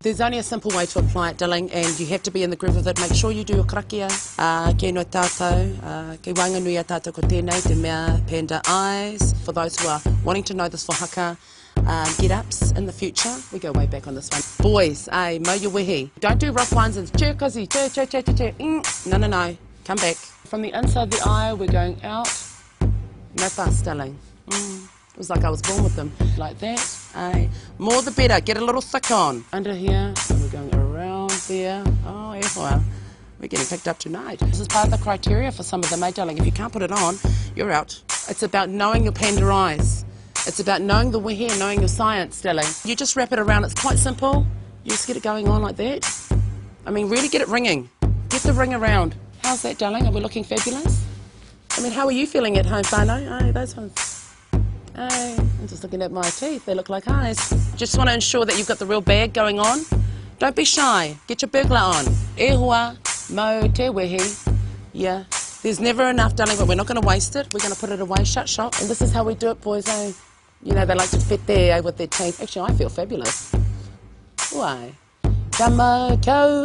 There's only a simple way to apply it, darling, and you have to be in the groove of it. Make sure you do your karakia. Kia no tātou, ki wanganui a tātou ko tēnei, te mea panda eyes. For those who are wanting to know this for haka, get-ups in the future. We go way back on this one. Boys, mo your wehi. Don't do rough ones and che, no. Come back. From the inside of the eye, we're going out. No fuss, darling. It was like I was born with them. Like that. More the better. Get a little thick on. Under here, and we're going around there. Oh, yeah, we're getting picked up tonight. This is part of the criteria for some of them, darling. If you can't put it on, you're out. It's about knowing your panda eyes. It's about knowing the wehi and knowing your science, darling. You just wrap it around. It's quite simple. You just get it going on like that. I mean, really get it ringing. Get the ring around. How's that, darling? Are we looking fabulous? I mean, how are you feeling at home, whānau? Those ones. I'm just looking at my teeth. They look like eyes. Just want to ensure that you've got the real bag going on. Don't be shy. Get your burglar on. E hoa, mo te wehi. Yeah. There's never enough, darling, but we're not going to waste it. We're going to put it away, shut shop. And this is how we do it, boys, You know, they like to fit there with their teeth. Actually, I feel fabulous. Why? Tamato.